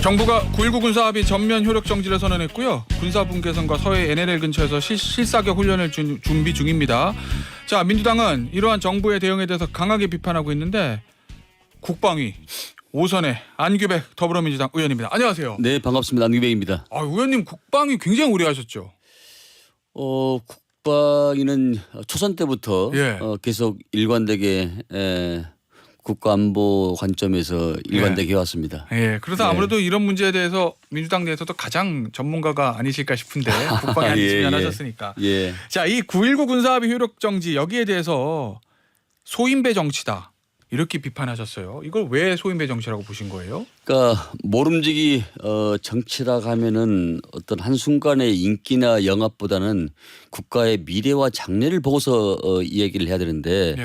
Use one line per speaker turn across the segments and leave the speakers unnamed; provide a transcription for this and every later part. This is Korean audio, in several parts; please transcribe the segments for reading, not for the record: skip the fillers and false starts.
정부가 9.19 군사합의 전면 효력 정지를 선언했고요. 군사분계선과 서해 NLL 근처에서 실사격 훈련을 준비 중입니다. 자, 민주당은 이러한 정부의 대응에 대해서 강하게 비판하고 있는데 국방위 오선의 안규백 더불어민주당 의원입니다. 안녕하세요.
네, 반갑습니다. 안규백입니다.
의원님 국방위 굉장히 오래 하셨죠?
국방위는 초선 때부터 계속 일관되게 국가안보 관점에서 일관되게 해왔습니다.
그래서 아무래도 이런 문제에 대해서 민주당 내에서도 가장 전문가가 아니실까 싶은데 국방위 안지면 하셨으니까. 자, 이 9.19 군사합의 효력 정지 여기에 대해서 소인배 정치다 이렇게 비판하셨어요. 이걸 왜 소인배 정치라고 보신 거예요?
그러니까 모름지기 정치라 하면은 어떤 한순간의 인기나 영합보다는 국가의 미래와 장래를 보고서 이 얘기를 해야 되는데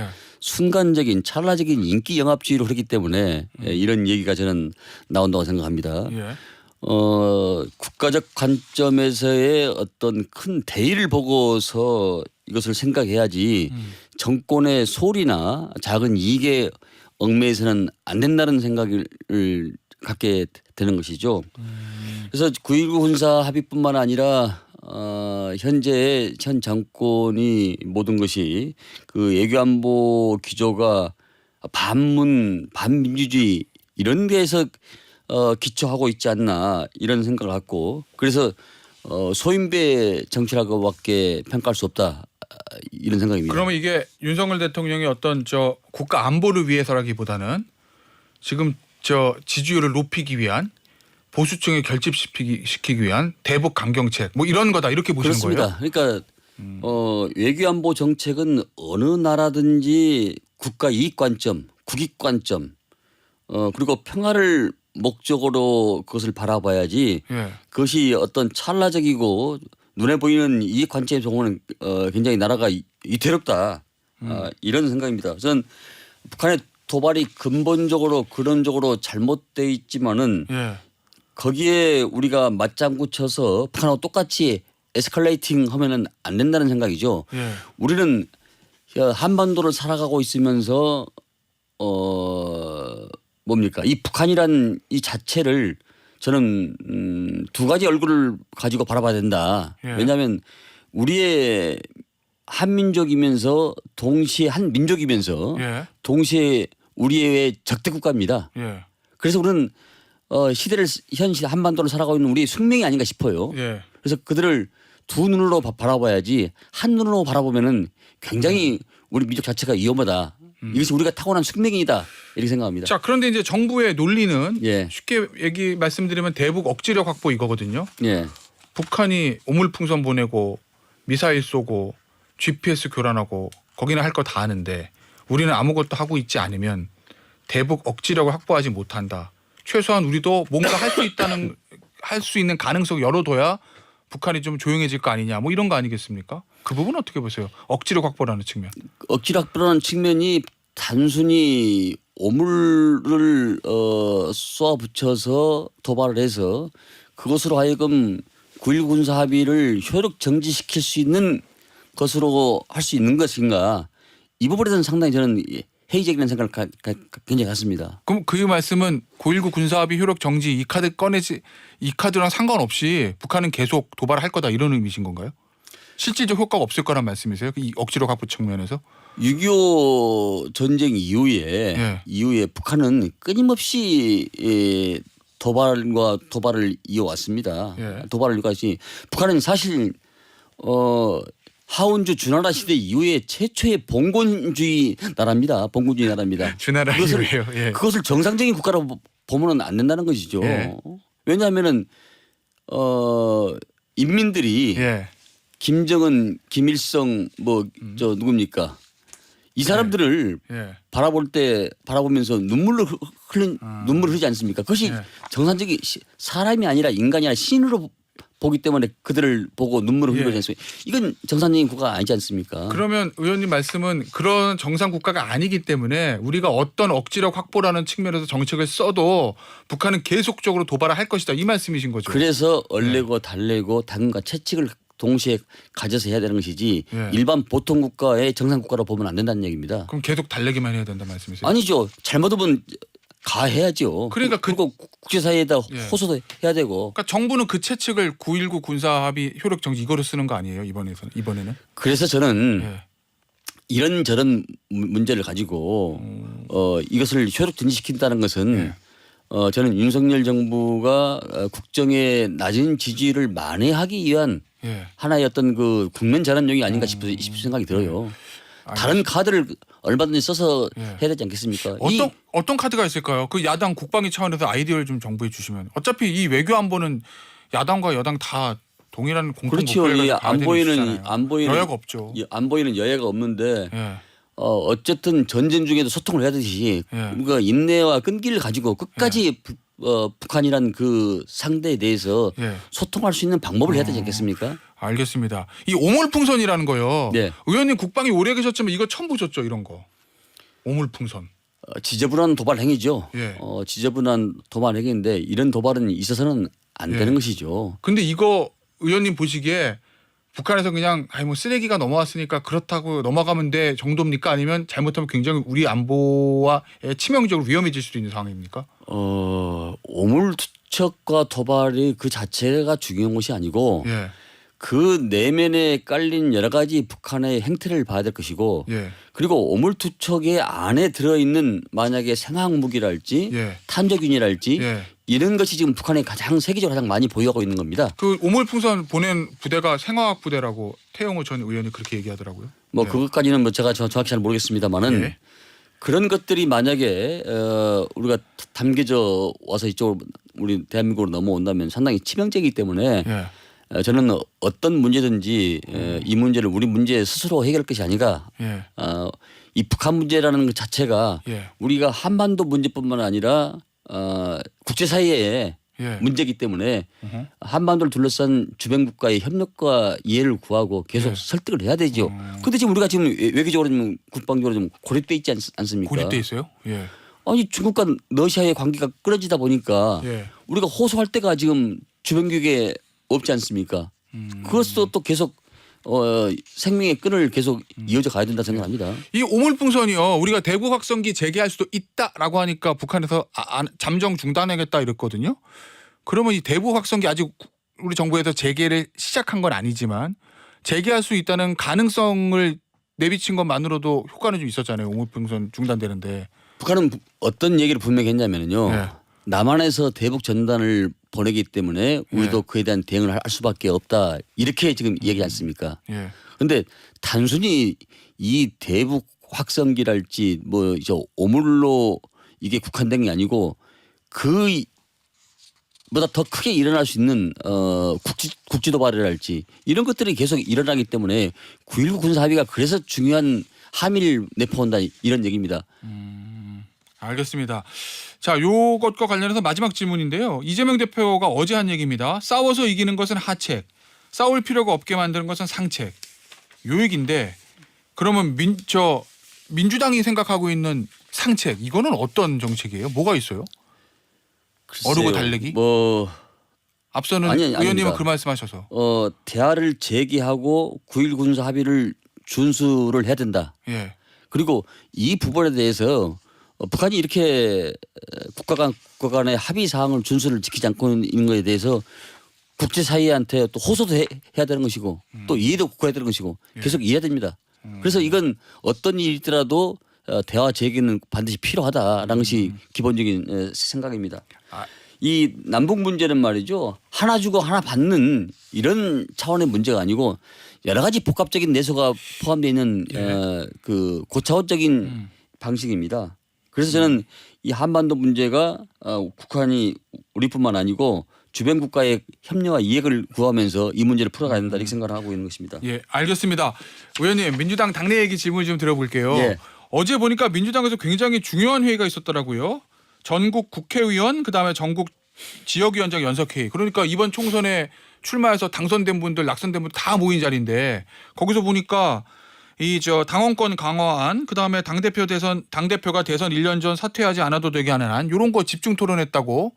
순간적인 찰나적인 인기 영합주의로 그렇기 때문에 이런 얘기가 저는 나온다고 생각합니다. 국가적 관점에서의 어떤 큰 대의를 보고서 이것을 생각해야지 정권의 소리나 작은 이익에 얽매여서는 안 된다는 생각을 갖게 되는 것이죠. 그래서 9.19 군사 합의뿐만 아니라 현재 현 정권이 모든 것이 그 외교안보 기조가 반민주주의 이런 데에서 기초하고 있지 않나 이런 생각을 갖고 그래서 소인배 정치라고밖에 평가할 수 없다 이런 생각입니다.
그러면 이게 윤석열 대통령이 어떤 국가 안보를 위해서라기보다는 지금 지지율을 높이기 위한 보수층에 결집시키기 위한 대북 강경책 뭐 이런 거다 이렇게 보시는
그렇습니다.
거예요?
그러니까 외교안보 정책은 어느 나라든지 국가 이익 관점, 국익 관점 그리고 평화를 목적으로 그것을 바라봐야지 그것이 어떤 찰나적이고 눈에 보이는 이익 관점에서 보면 굉장히 나라가 위태롭다 이런 생각입니다. 저는 북한의 도발이 근본적으로 근원적으로 잘못돼 있지만은 거기에 우리가 맞장구 쳐서 북한하고 똑같이 에스컬레이팅 하면은 안 된다는 생각이죠. 우리는 한반도를 살아가고 있으면서 뭡니까 이 북한이란 이 자체를 저는 두 가지 얼굴을 가지고 바라봐야 된다. 왜냐하면 우리의 한민족이면서 동시에 한민족이면서 동시에 우리의 적대 국가입니다. 그래서 우리는 시대를 현실 한반도를 살아가고 있는 우리의 숙명이 아닌가 싶어요. 그래서 그들을 두 눈으로 바라봐야지 한 눈으로 바라보면은 굉장히 우리 민족 자체가 위험하다. 이것이 우리가 타고난 숙명이다 이렇게 생각합니다.
자, 그런데 이제 정부의 논리는 쉽게 말씀드리면 대북 억지력 확보 이거거든요. 북한이 오물풍선 보내고 미사일 쏘고 GPS 교란하고 거기는 할 거 다 하는데 우리는 아무것도 하고 있지 않으면 대북 억지력을 확보하지 못한다. 최소한 우리도 뭔가 할 수 있는 가능성을 열어둬야 북한이 좀 조용해질 거 아니냐 뭐 이런 거 아니겠습니까? 그 부분 어떻게 보세요? 억지력 확보라는 측면.
억지력 확보라는 측면이 단순히 오물을 쏘아 붙여서 도발을 해서 그것으로 하여금 9.19 군사 합의를 효력 정지시킬 수 있는 것으로 할 수 있는 것인가 이 부분에 대해서는 상당히 저는 회의적이라는 생각을 굉장히 갖습니다.
그럼 그 말씀은 9.19 군사합의 효력 정지 이 카드랑 상관없이 북한은 계속 도발할 거다 이런 의미신 건가요? 실질적 효과가 없을 거란 말씀이세요? 이 억지력 확보 측면에서?
6.25 전쟁 이후에 북한은 끊임없이 도발을 이어왔습니다. 도발을 이어왔지. 북한은 사실 하운주 주나라 시대 이후에 최초의 봉건주의 나라입니다. 봉건주의 나라입니다.
주나라 이후에요.
그것을 정상적인 국가로 보면은 안 된다는 것이죠. 왜냐하면은 인민들이 김정은, 김일성 누굽니까? 이 사람들을 바라보면서 눈물을 흐르지 않습니까? 그것이 정상적인 사람이 아니라 인간이 아니라 신으로 보기 때문에 그들을 보고 눈물을 흘리지 않습니까? 이건 정상적인 국가가 아니지 않습니까?
그러면 의원님 말씀은 그런 정상 국가가 아니기 때문에 우리가 어떤 억지력 확보라는 측면에서 정책을 써도 북한은 계속적으로 도발을 할 것이다 이 말씀이신 거죠.
그래서 얼레고 달래고 당과 채찍을 동시에 가져서 해야 되는 것이지 일반 보통 국가의 정상 국가로 보면 안 된다는 얘기입니다.
그럼 계속 달래기만 해야 된다는 말씀이세요?
아니죠. 잘못하면 가해야죠.
그러니까
그리고 국제사회에다
예.
호소도 해야 되고.
그러니까 정부는 그 채측을 9.19 군사합의 효력 정지 이거로 쓰는 거 아니에요 이번에는?
그래서 저는
예.
이런저런 문제를 가지고 이것을 효력 정지시킨다는 것은
예.
저는 윤석열 정부가 국정의 낮은 지지율을 만회하기 위한
예.
하나의 어떤 그 국면 전환용이 아닌가 싶은 생각이 들어요. 다른 카드를 얼마든지 써서
예.
해야 되지 않겠습니까?
어떤 카드가 있을까요? 그 야당 국방위 차원에서 아이디어를 좀 정부해 주시면 어차피 이 외교 안보는 야당과 여당 다 동일한 공통
그렇죠.
목표를
이
가지고
안 보이는
여야가 없죠.
안 보이는 여야가 없는데
예.
어쨌든 전쟁 중에도 소통을 해야 되듯이
예.
우리가 인내와 끈기를 가지고 끝까지 북한이란 그 상대에 대해서
예.
소통할 수 있는 방법을 해야 되지 않겠습니까?
알겠습니다. 이 오물풍선이라는 거요.
네.
의원님 국방이 오래 계셨지만 이거 처음 보셨죠 이런 거. 오물풍선.
지저분한 도발 행위죠.
예.
지저분한 도발 행위인데 이런 도발은 있어서는 안
예.
되는 것이죠.
근데 이거 의원님 보시기에 북한에서 그냥 뭐 쓰레기가 넘어왔으니까 그렇다고 넘어가면 돼 정도입니까? 아니면 잘못하면 굉장히 우리 안보와 치명적으로 위험해질 수도 있는 상황입니까?
오물투척과 도발이 그 자체가 중요한 것이 아니고
예.
그 내면에 깔린 여러 가지 북한의 행태를 봐야 될 것이고
예.
그리고 오물투척의 안에 들어있는 만약에 생화학무기랄지
예.
탄저균이랄지
예.
이런 것이 지금 북한에 세계적으로 가장 많이 보유하고 있는 겁니다.
그 오물풍선 보낸 부대가 생화학 부대라고 태영호 전 의원이 그렇게 얘기하더라고요.
뭐
예.
그것까지는 뭐 제가 정확히 잘 모르겠습니다만은
예.
그런 것들이 만약에 우리가 담겨져 와서 이쪽으로 우리 대한민국으로 넘어온다면 상당히 치명적이기 때문에
예.
저는 어떤 문제든지 이 문제를 우리 문제 스스로 해결할 것이 아니라
예.
이 북한 문제라는 것 자체가
예.
우리가 한반도 문제뿐만 아니라 국제사회의
예.
문제이기 때문에
어허.
한반도를 둘러싼 주변 국가의 협력과 이해를 구하고 계속
예.
설득을 해야 되죠. 그런데 지금 우리가 지금 외교적으로 좀 국방적으로 좀 고립돼 있지 않습니까?
고립돼 있어요? 예.
아니 중국과 러시아의 관계가 끊어지다 보니까
예.
우리가 호소할 때가 지금 주변국에 없지 않습니까? 그것도 또 계속 생명의 끈을 계속 이어져 가야 된다 생각합니다.
이 오물풍선이요. 우리가 대북 확성기 재개할 수도 있다라고 하니까 북한에서 잠정 중단하겠다 이랬거든요. 그러면 이 대북 확성기 아직 우리 정부에서 재개를 시작한 건 아니지만 재개할 수 있다는 가능성을 내비친 것만으로도 효과는 좀 있었잖아요. 오물풍선 중단되는데.
북한은 어떤 얘기를 분명히 했냐면요.
네.
남한에서 대북 전단을 보내기 때문에 우리도
네.
그에 대한 대응을 할 수밖에 없다. 이렇게 지금 얘기하지 않습니까?
예.
그런데 단순히 이 대북 확성기랄지 뭐 저 오물로 이게 국한된 게 아니고 그보다 더 크게 일어날 수 있는 국지 도발이랄지 이런 것들이 계속 일어나기 때문에 9.19 군사 합의가 그래서 중요한 함의를 내포한다 이런 얘기입니다.
알겠습니다. 자, 요것과 관련해서 마지막 질문인데요. 이재명 대표가 어제 한 얘기입니다. 싸워서 이기는 것은 하책, 싸울 필요가 없게 만드는 것은 상책. 요 얘기인데 그러면 민주당이 생각하고 있는 상책 이거는 어떤 정책이에요? 뭐가 있어요?
글쎄요,
어르고 달래기?
뭐
앞서는 의원님은
아닙니다.
그 말씀하셔서.
대화를 재개하고 9.19 군사 합의를 준수를 해야 된다.
예.
그리고 이 부분에 대해서 북한이 이렇게 국가 간의 합의 사항을 준수를 지키지 않고 있는 것에 대해서 국제사회한테 또 호소도 해야 되는 것이고 또 이해도 구해야 되는 것이고 계속 이해해야 됩니다. 그래서 이건 어떤 일이 있더라도 대화 재개는 반드시 필요하다라는 것이 기본적인 생각입니다. 이 남북 문제는 말이죠. 하나 주고 하나 받는 이런 차원의 문제가 아니고 여러 가지 복합적인 내소가 포함되어 있는 그 고차원적인 방식입니다. 그래서 저는 이 한반도 문제가 북한이 우리뿐만 아니고 주변 국가의 협력과 이해를 구하면서 이 문제를 풀어가야 된다 이렇게 생각을 하고 있는 것입니다.
예, 알겠습니다. 의원님, 민주당 당내 얘기 질문 좀 들어볼게요.
예.
어제 보니까 민주당에서 굉장히 중요한 회의가 있었더라고요. 전국 국회의원 그다음에 전국 지역위원장 연석회의. 그러니까 이번 총선에 출마해서 당선된 분들, 낙선된 분들 다 모인 자리인데 거기서 보니까 당원권 강화안 그다음에 당대표가 대선 1년 전 사퇴하지 않아도 되게 하는 안 이런 거 집중 토론했다고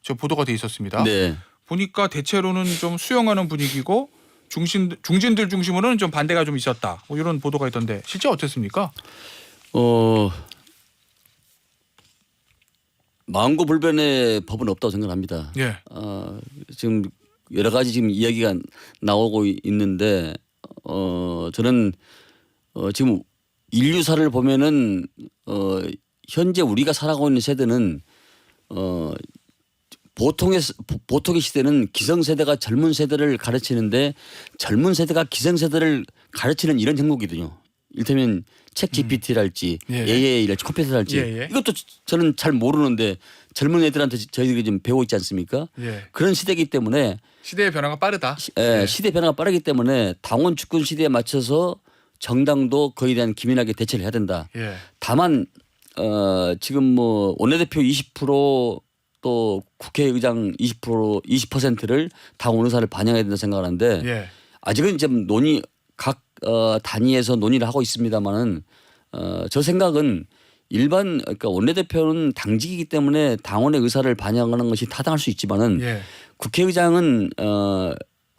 저 보도가 돼 있었습니다.
네.
보니까 대체로는 좀 수용하는 분위기고 중진들 중심으로는 좀 반대가 좀 있었다. 뭐 이런 보도가 있던데 실제 어땠습니까?
망고불변의 법은 없다고 생각합니다.
예.
지금 여러 가지 지금 이야기가 나오고 있는데 저는 지금 인류사를 보면은 현재 우리가 살아가고 있는 세대는 보통의 시대는 기성세대가 젊은 세대를 가르치는데 젊은 세대가 기성세대를 가르치는 이런 형국이거든요. 이를테면 책 GPT랄지 AI랄지 컴퓨터랄지 이것도 저는 잘 모르는데 젊은 애들한테 저희들이 좀 배우고 있지 않습니까? 그런 시대이기 때문에
시대의 변화가 빠르다.
시대 변화가 빠르기 때문에 당원 주권 시대에 맞춰서 정당도 그에 대한 기민하게 대처를 해야 된다. 다만 지금 뭐 원내대표 20% 또 국회의장 20%를 당원 의사를 반영해야 된다 생각하는데 아직은 좀 각 단위에서 논의를 하고 있습니다만은 저 생각은 그러니까 원내대표는 당직이기 때문에 당원의 의사를 반영하는 것이 타당할 수 있지만은 국회의장은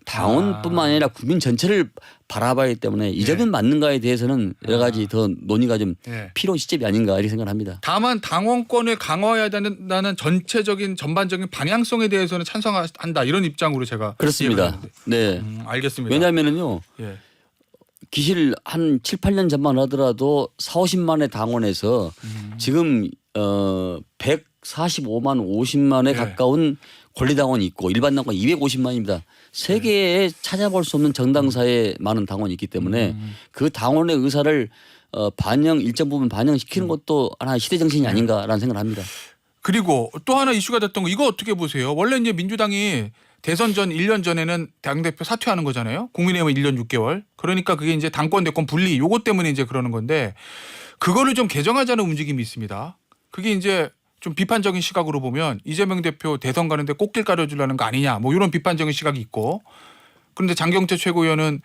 당원뿐만 아니라 국민 전체를 바라봐야 하기 때문에 이 점은 맞는가에 대해서는 여러 가지 더 논의가 좀 필요한 시점이 아닌가 이렇게 생각합니다.
다만 당원권을 강화해야 된다는 전체적인 전반적인 방향성에 대해서는 찬성한다 이런 입장으로 제가
그렇습니다. 네,
알겠습니다.
왜냐하면은요. 기실 한 7, 8년 전만 하더라도 4, 50만의 당원에서 지금 145만 50만에 가까운 권리당원이 있고 일반 당원 250만입니다. 세계에 찾아볼 수 없는 정당사에 많은 당원이 있기 때문에 그 당원의 의사를 일정 부분 반영시키는 것도 하나의 시대 정신이 아닌가라는 생각을 합니다.
그리고 또 하나 이슈가 됐던 거 이거 어떻게 보세요? 원래 이제 민주당이 대선 전 1년 전에는 당대표 사퇴하는 거잖아요. 국민의힘은 1년 6개월. 그러니까 그게 이제 당권 대권 분리 요것 때문에 이제 그러는 건데 그거를 좀 개정하자는 움직임이 있습니다. 그게 이제 좀 비판적인 시각으로 보면 이재명 대표 대선 가는데 꽃길 깔아주려는 거 아니냐 뭐 이런 비판적인 시각이 있고 그런데 장경태 최고위원은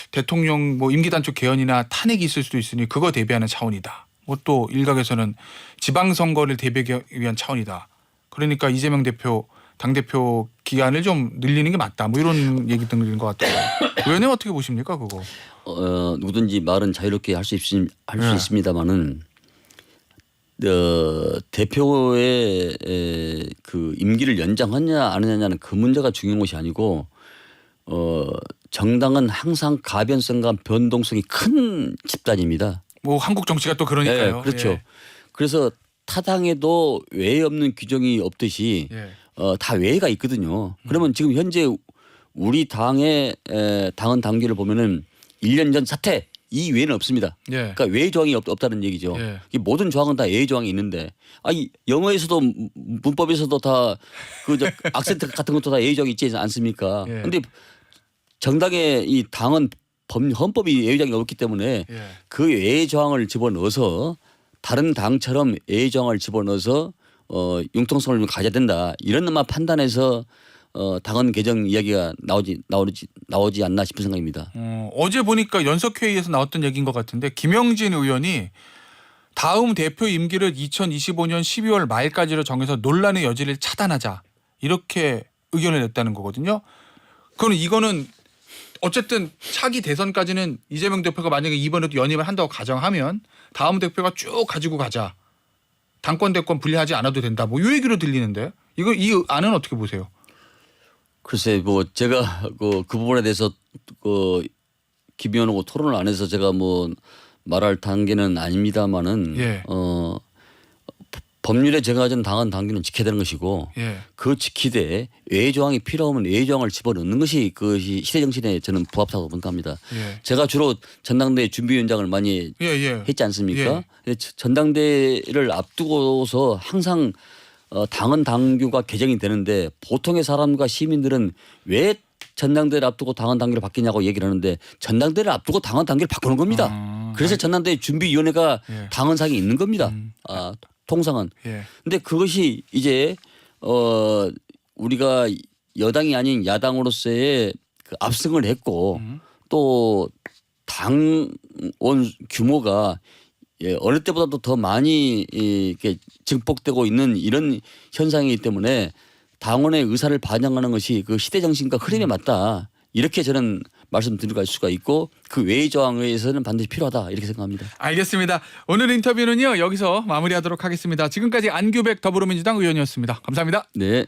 대통령 뭐 임기 단축 개헌이나 탄핵이 있을 수도 있으니 그거 대비하는 차원이다. 뭐 또 일각에서는 지방선거를 대비하기 위한 차원이다. 그러니까 이재명 대표 당대표 기간을 좀 늘리는 게 맞다. 뭐 이런 얘기 등인 것 같아요. 의원님 어떻게 보십니까 그거?
누구든지 말은 자유롭게 할 수 있습니다만은 대표의 그 임기를 연장하냐 안 하냐는 그 문제가 중요한 것이 아니고 정당은 항상 가변성과 변동성이 큰 집단입니다.
뭐 한국 정치가 또 그러니까요.
네, 그렇죠. 그래서 타당에도 외에 없는 규정이 없듯이 다 외가 있거든요. 그러면 지금 현재 우리 당의 당헌 당규를 보면은 1년 전 사퇴 이 외에는 없습니다. 그러니까 외의 조항이 없다는 얘기죠. 이 모든 조항은 다 외의 조항이 있는데 영어에서도 문법에서도 다 그 악센트 같은 것도 다 외의 조항이 있지 않습니까? 그런데 정당의 이 당은 헌법이 외의 조항이 없기 때문에 그 외의 조항을 집어넣어서 다른 당처럼 외의 조항을 집어넣어서 융통성을 좀 가져야 된다. 이런 것만 판단해서 당헌 개정 이야기가 나오지 않나 싶은 생각입니다.
어제 보니까 연석회의에서 나왔던 얘기인 것 같은데 김영진 의원이 다음 대표 임기를 2025년 12월 말까지로 정해서 논란의 여지를 차단하자 이렇게 의견을 냈다는 거거든요. 그럼 이거는 어쨌든 차기 대선까지는 이재명 대표가 만약에 이번에도 연임을 한다고 가정하면 다음 대표가 쭉 가지고 가자. 당권 대권 분리하지 않아도 된다. 뭐 이 얘기로 들리는데 이 안은 어떻게 보세요?
글쎄 뭐 제가 그 부분에 대해서 김 의원하고 토론을 안 해서 제가 뭐 말할 단계는 아닙니다만은 법률에 정해진 당헌 당규는 지켜야 되는 것이고 그 지키되 외의 조항이 필요하면 외의 조항을 집어넣는 것이 그 시대 정신에 저는 부합하다고 생각합니다. 제가 주로 전당대회 준비위원장을 많이 했지 않습니까? 전당대회를 앞두고서 항상 당헌 당규가 개정이 되는데 보통의 사람과 시민들은 왜 전당대회를 앞두고 당헌 당규를 바뀌냐고 얘기를 하는데 전당대회를 앞두고 당헌 당규를 바꾸는 겁니다. 그래서 전당대회 준비위원회가 당헌상이 있는 겁니다. 통상은. 근데 그것이 이제 우리가 여당이 아닌 야당으로서의 그 압승을 했고 또 당원 규모가 어느 때보다도 더 많이 이렇게 증폭되고 있는 이런 현상이기 때문에 당원의 의사를 반영하는 것이 그 시대 정신과 흐름에 맞다. 이렇게 저는 말씀드릴 수가 있고 그 외의 저항에서는 반드시 필요하다 이렇게 생각합니다.
알겠습니다. 오늘 인터뷰는요 여기서 마무리하도록 하겠습니다. 지금까지 안규백 더불어민주당 의원이었습니다. 감사합니다.
네.